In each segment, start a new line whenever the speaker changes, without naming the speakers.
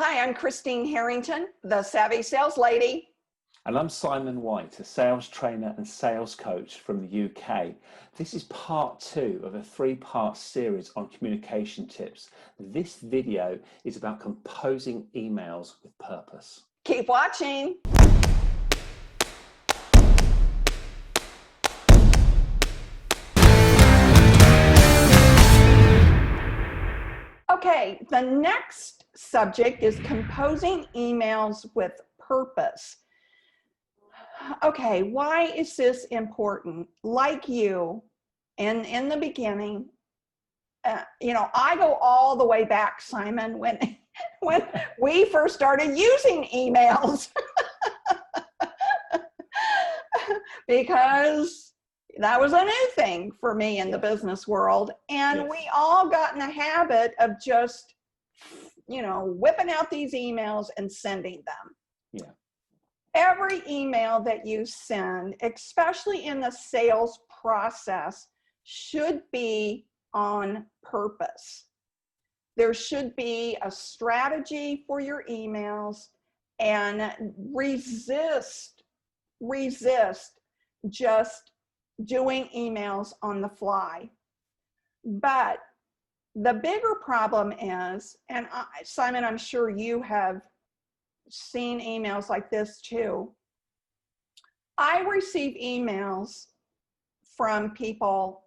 Hi, I'm Christine Harrington, the Savvy Sales Lady.
And I'm Simon White, a sales trainer and sales coach from the UK. This is part 2 of a 3-part series on communication tips. This video is about composing emails with purpose.
Keep watching. Okay, the next subject is composing emails with purpose. Okay, why is this important? Like you, and in the beginning, I go all the way back, Simon, when we first started using emails. Because that was a new thing for me in the business world. And we all got in the habit of just, whipping out these emails and sending them.
Yeah.
Every email that you send, especially in the sales process, should be on purpose. There should be a strategy for your emails, and resist just doing emails on the fly. But the bigger problem is, and Simon, I'm sure you have seen emails like this too. I receive emails from people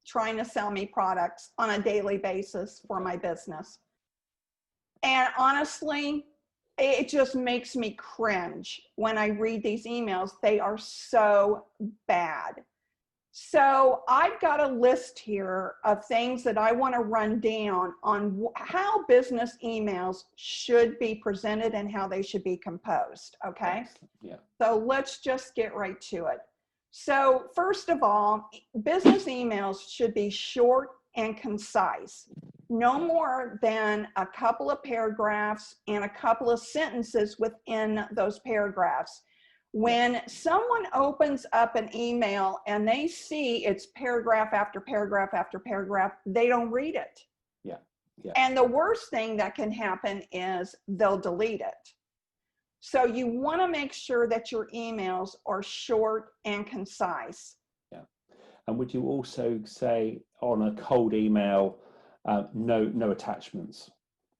trying to sell me products on a daily basis for my business. And honestly, it just makes me cringe when I read these emails. They are so bad. So I've got a list here of things that I want to run down on how business emails should be presented and how they should be composed, okay?
Yeah.
So let's just get right to it. So first of all, business emails should be short and concise. No more than a couple of paragraphs and a couple of sentences within those paragraphs. When someone opens up an email and they see it's paragraph after paragraph after paragraph, they don't read it.
Yeah.
And the worst thing that can happen is they'll delete it. So you want to make sure that your emails are short and concise.
Yeah. And would you also say on a cold email, no attachments?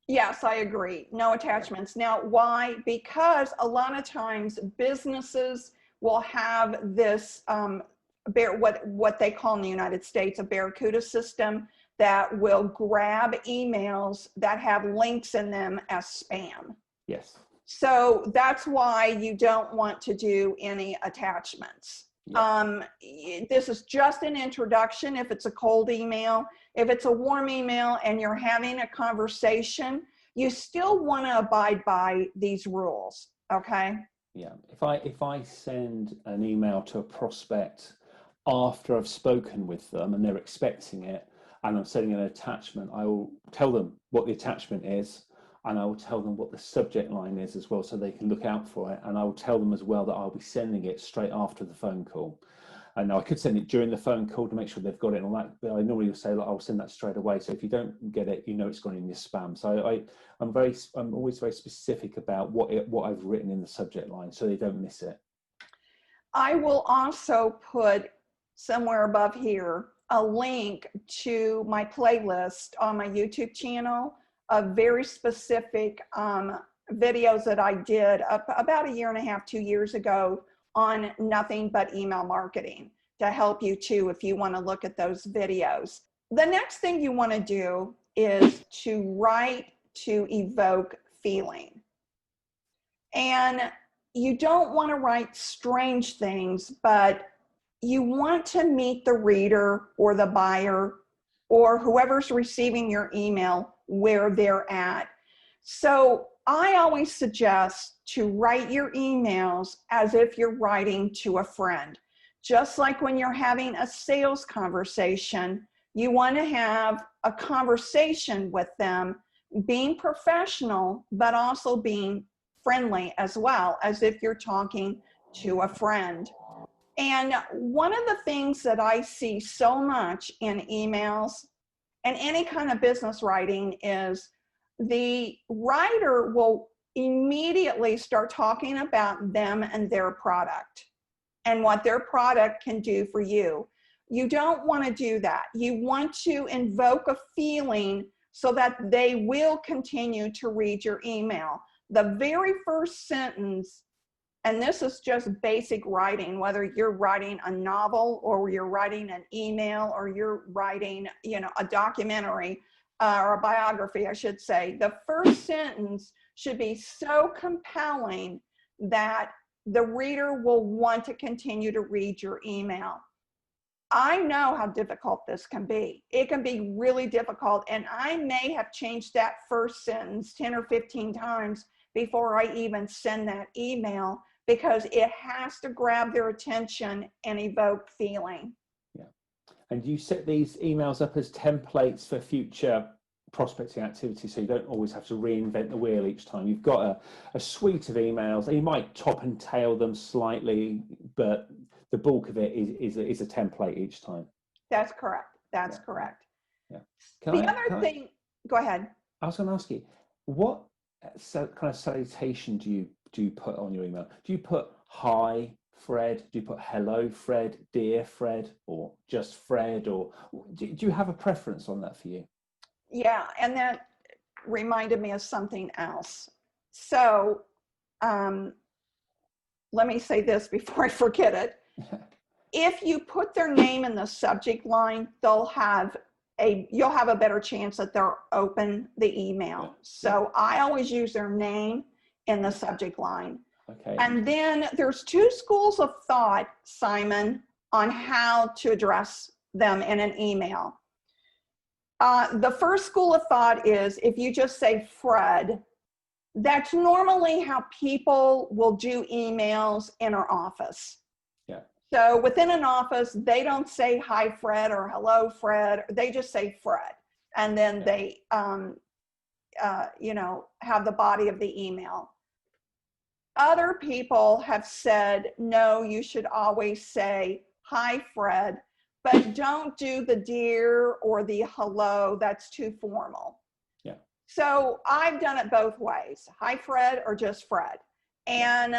Yes, I agree. No attachments. Now, why? Because a lot of times businesses will have this what they call in the United States a barracuda system that will grab emails that have links in them as spam.
Yes.
So that's why you don't want to do any attachments. Yeah. This is just an introduction if it's a cold email. If it's a warm email and you're having a conversation, you still want to abide by these rules, okay?
Yeah. If I send an email to a prospect after I've spoken with them and they're expecting it and I'm sending an attachment, I will tell them what the attachment is, and I will tell them what the subject line is as well so they can look out for it. And I will tell them as well that I'll be sending it straight after the phone call. And now I could send it during the phone call to make sure they've got it and all that, but I normally will say, I'll send that straight away. So if you don't get it, it's gone in your spam. So I'm always very specific about what I've written in the subject line so they don't miss it.
I will also put somewhere above here a link to my playlist on my YouTube channel of very specific videos that I did about 1.5 years, 2 years ago on nothing but email marketing to help you too if you want to look at those videos. The next thing you want to do is to write to evoke feeling. And you don't want to write strange things, but you want to meet the reader or the buyer or whoever's receiving your email where they're at. So I always suggest to write your emails as if you're writing to a friend. Just like when you're having a sales conversation, you want to have a conversation with them, being professional, but also being friendly as well, as if you're talking to a friend. And one of the things that I see so much in emails and any kind of business writing is the writer will immediately start talking about them and their product and what their product can do for you. You don't want to do that. You want to invoke a feeling so that they will continue to read your email. The very first sentence, and this is just basic writing, whether you're writing a novel or you're writing an email or you're writing, a documentary or a biography, I should say, the first sentence should be so compelling that the reader will want to continue to read your email. I know how difficult this can be. It can be really difficult, and I may have changed that first sentence 10 or 15 times before I even send that email, because it has to grab their attention and evoke feeling.
Yeah. And you set these emails up as templates for future prospecting activities, so you don't always have to reinvent the wheel each time. You've got a suite of emails, and you might top and tail them slightly, but the bulk of it is a template each time.
That's correct. That's correct.
Yeah.
Go ahead.
I was going to ask you, what kind of salutation do you put on your email? Do you put hi Fred? Do you put hello Fred, dear Fred, or just Fred? Or do you have a preference on that for you?
Yeah, and that reminded me of something else. So let me say this before I forget it. If you put their name in the subject line, you'll have a better chance that they'll open the email. Yeah. So I always use their name in the subject line.
Okay.
And then there's two schools of thought, Simon, on how to address them in an email. The first school of thought is if you just say Fred, that's normally how people will do emails in our office.
Yeah.
So within an office, they don't say hi Fred or hello Fred. They just say Fred, and then they have the body of the email. Other people have said, no, you should always say hi Fred, but don't do the dear or the hello. That's too formal. Yeah. So I've done it both ways, hi Fred or just Fred. And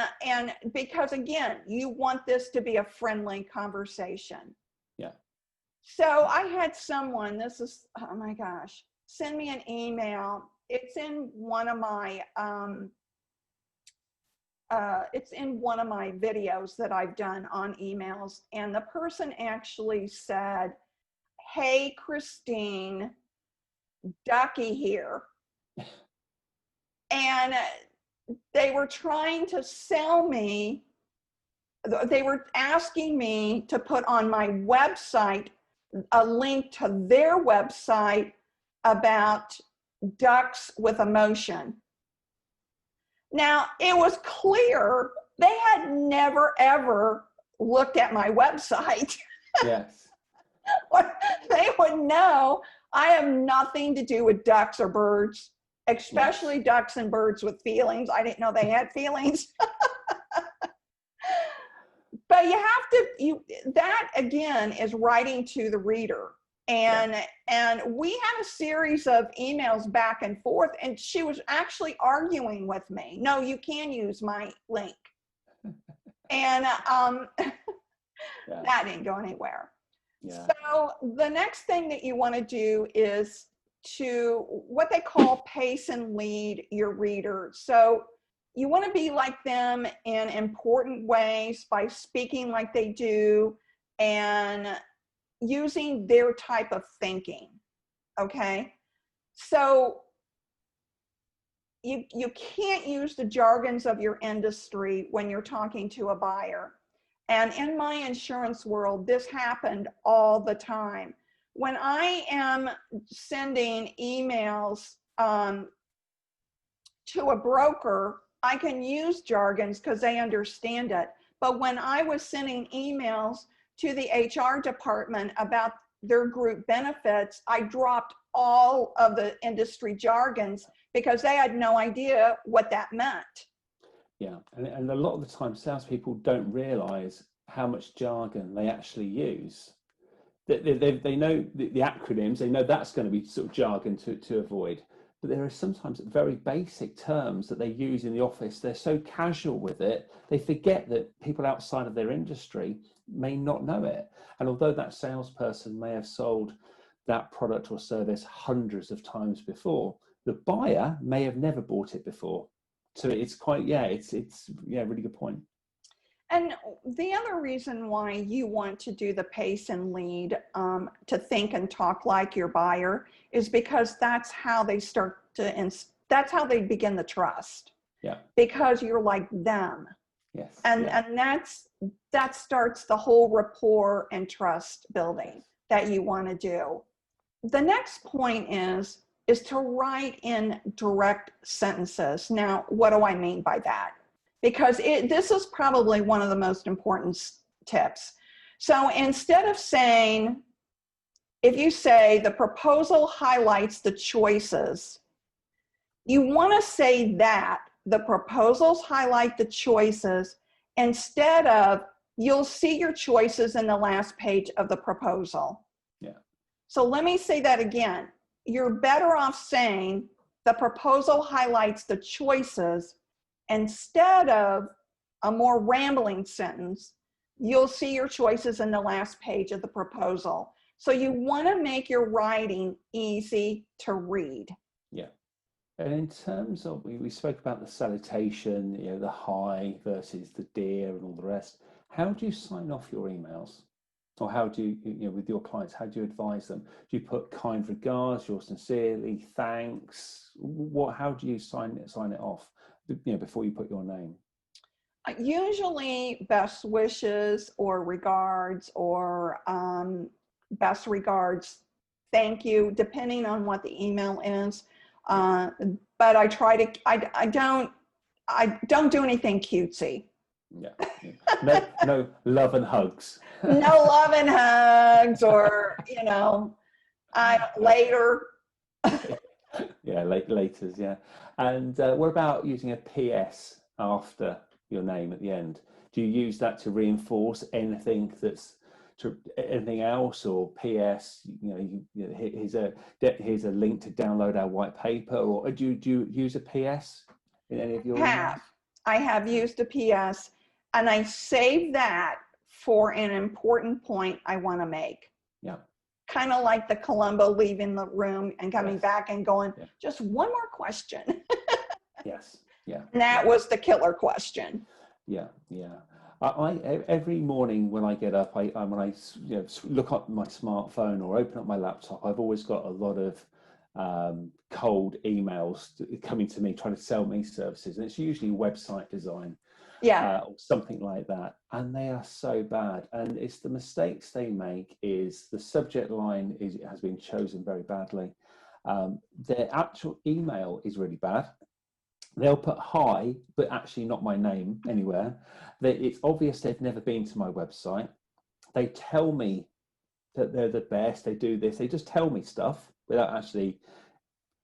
because again, you want this to be a friendly conversation. Yeah. So I had someone, oh my gosh, send me an email. It's in one of my videos that I've done on emails. And the person actually said, hey, Christine, Ducky here. And they were trying to sell me. They were asking me to put on my website a link to their website about ducks with emotion. Now, it was clear they had never, ever looked at my website.
Yes.
They would know I have nothing to do with ducks or birds, especially ducks and birds with feelings. I didn't know they had feelings. But that again is writing to the reader. And we had a series of emails back and forth, and she was actually arguing with me. No, you can use my link. And that didn't go anywhere. Yeah. So the next thing that you want to do is to what they call pace and lead your reader. So you want to be like them in important ways by speaking like they do and using their type of thinking. Okay. So you can't use the jargons of your industry when you're talking to a buyer. And in my insurance world, this happened all the time. When I am sending emails to a broker, I can use jargons because they understand it. But when I was sending emails to the HR department about their group benefits, I dropped all of the industry jargons because they had no idea what that meant.
Yeah, and a lot of the time salespeople don't realize how much jargon they actually use. They know the acronyms, they know that's going to be sort of jargon to avoid. but there are sometimes very basic terms that they use in the office. They're so casual with it, they forget that people outside of their industry may not know it. And although that salesperson may have sold that product or service hundreds of times before, the buyer may have never bought it before. So it's quite, really good point.
And the other reason why you want to do the pace and lead, to think and talk like your buyer, is because that's how they start to, that's how they begin the trust.
Yeah.
Because you're like them.
Yes.
And that starts the whole rapport and trust building that you want to do. The next point is to write in direct sentences. Now, what do I mean by that? Because this is probably one of the most important tips. So instead of saying, if you say the proposal highlights the choices, you want to say that the proposals highlight the choices instead of you'll see your choices in the last page of the proposal.
Yeah.
So let me say that again. You're better off saying the proposal highlights the choices instead of a more rambling sentence, you'll see your choices in the last page of the proposal. So you want to make your writing easy to read.
Yeah. And in terms of, we spoke about the salutation, the hi versus the dear and all the rest. How do you sign off your emails? Or how do you, with your clients, how do you advise them? Do you put kind regards, yours sincerely, thanks? How do you sign it off, before you put your name?
Usually best wishes or regards or best regards, thank you, depending on what the email is. But I try to, I don't do anything cutesy.
Yeah. No love and hugs.
No love and hugs, or later.
Yeah, laters. Yeah. And what about using a PS after your name at the end? Do you use that to reinforce anything anything else, or PS? Here's a link to download our white paper, or do you use a PS in any of your emails?
I have used a PS, and I save that for an important point I want to make.
Yeah.
Kind of like the Columbo leaving the room and coming back and going, just one more question.
Yes. Yeah.
And that was the killer question.
Yeah. Yeah. I every morning when I get up, when I look up my smartphone or open up my laptop, I've always got a lot of cold emails coming to me trying to sell me services, and it's usually website design. Or something like that, and they are so bad. And it's the mistakes they make is the subject line has been chosen very badly. Their actual email is really bad. They'll put hi, but actually not my name anywhere. It's obvious they've never been to my website. They tell me that they're the best. They do this. They just tell me stuff without actually,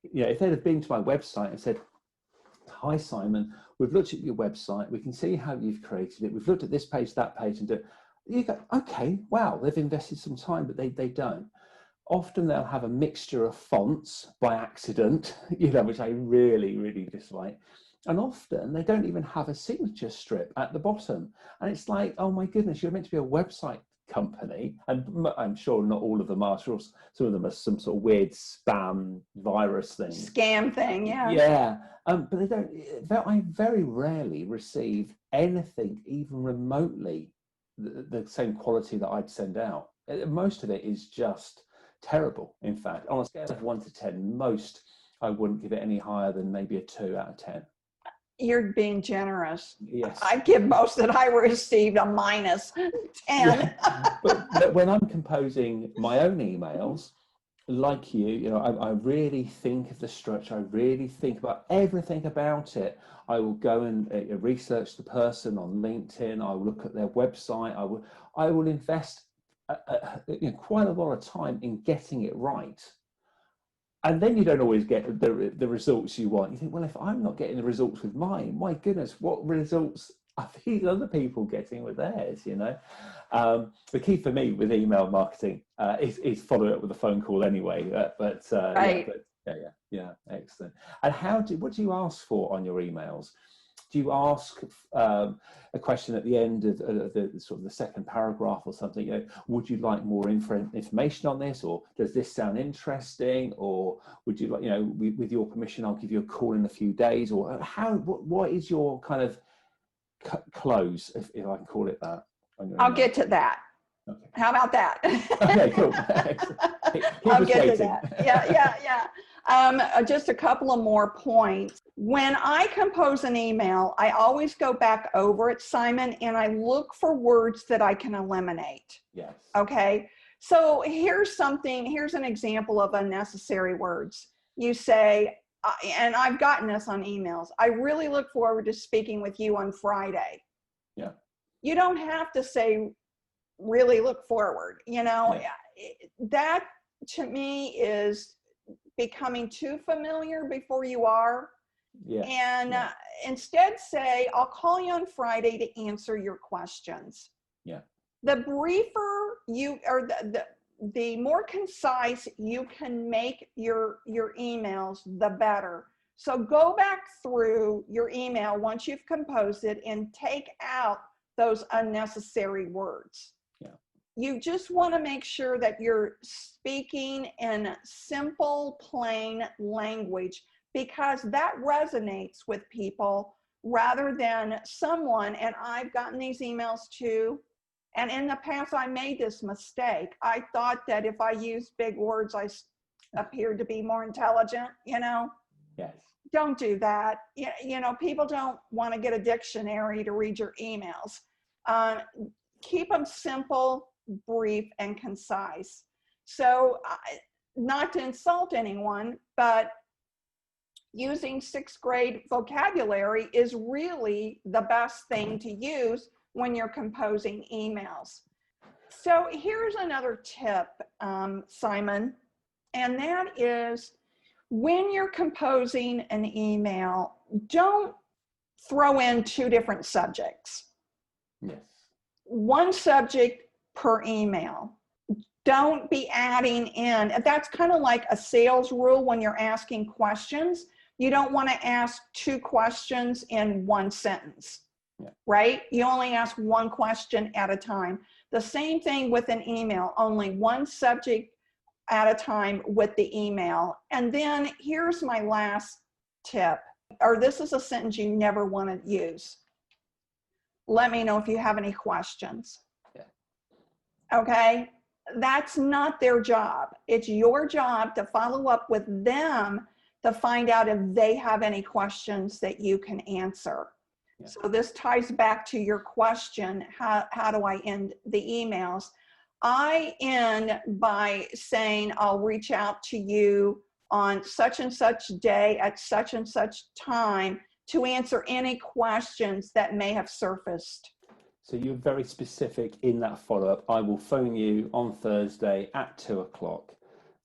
if they'd have been to my website and said, hi Simon, we've looked at your website, we can see how you've created it, we've looked at this page, that page, and you go, okay, wow, they've invested some time, but they don't. Often they'll have a mixture of fonts by accident, which I really, really dislike. And often they don't even have a signature strip at the bottom. And it's like, oh my goodness, you're meant to be a website company, and I'm sure not all of them are. Sure, some of them are some sort of weird spam virus thing,
scam thing.
But they don't. I very rarely receive anything even remotely the same quality that I'd send out. Most of it is just terrible. In fact, on a scale of 1 to 10, most I wouldn't give it any higher than maybe a 2 out of 10.
You're being generous.
Yes.
I give most that I received a -10.
Yeah. But when I'm composing my own emails, like I really think of the structure. I really think about everything about it. I will go and research the person on LinkedIn. I will look at their website. I will invest quite a lot of time in getting it right. And then you don't always get the results you want. You think, well, if I'm not getting the results with mine, my goodness, what results are these other people getting with theirs? The key for me with email marketing is follow up with a phone call anyway.
Right.
Yeah. Excellent. And what do you ask for on your emails? Do you ask a question at the end of the sort of the second paragraph or something? You know, would you like more information on this, or does this sound interesting, or would you like, you know, with your permission, I'll give you a call in a few days, or what is your kind of close, if I can call it that?
I'll get to that.
Okay.
How about that?
Okay, cool.
I'll get to that. Yeah. Just a couple of more points. When I compose an email, I always go back over it, Simon, and I look for words that I can eliminate.
Yes.
Okay. So here's an example of unnecessary words. You say, and I've gotten this on emails, I really look forward to speaking with you on Friday.
Yeah.
You don't have to say, really look forward, you know. That to me is becoming too familiar before you are. And instead say, I'll call you on Friday to answer your questions. The briefer you, or the more concise you can make your emails, the better. So go back through your email once you've composed it and take out those unnecessary words. You just want to make sure that you're speaking in simple, plain language, because that resonates with people rather than someone, and I've gotten these emails too, and in the past I made this mistake. I thought that if I used big words, I appeared to be more intelligent, you know?
Yes.
Don't do that. You know, people don't want to get a dictionary to read your emails. Keep them simple, brief, and concise. So not to insult anyone, but using 6th grade vocabulary is really the best thing to use when you're composing emails. So here's another tip, Simon, and that is when you're composing an email, don't throw in 2 different subjects.
Yes. One
subject per email. Don't be adding in. That's kind of like a sales rule when you're asking questions. You don't want to ask 2 questions in 1 sentence, right? You only ask 1 question at a time. The same thing with an email, only 1 subject at a time with the email. And then here's my last tip, or this is a sentence you never want to use. Let me know if you have any questions. Okay? That's not their job. It's your job to follow up with them to find out if they have any questions that you can answer. So this ties back to your question, how do I end the emails? I end by saying, I'll reach out to you on such and such day at such and such time to answer any questions that may have surfaced.
So you're very specific in that follow-up. I will phone you on Thursday at 2 o'clock.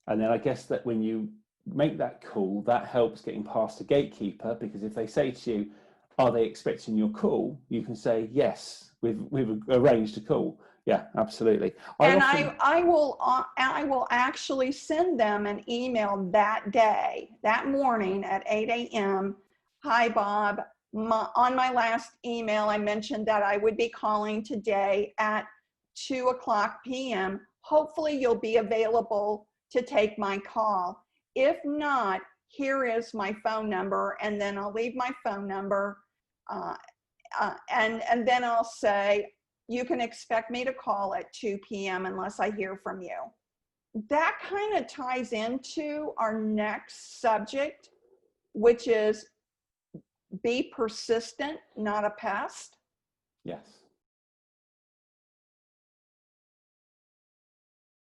And then I guess that when you make that call, that helps getting past the gatekeeper, because if they say to you, are they expecting your call? You can say, yes, we've arranged a call. Yeah, absolutely.
I will actually send them an email that day, that morning at 8 a.m. Hi, Bob. On my last email, I mentioned that I would be calling today at 2 o'clock p.m. Hopefully you'll be available to take my call. If not, here is my phone number, and then I'll leave my phone number, and then I'll say, you can expect me to call at 2 p.m. unless I hear from you. That kind of ties into our next subject, which is be persistent, not a pest.
Yes.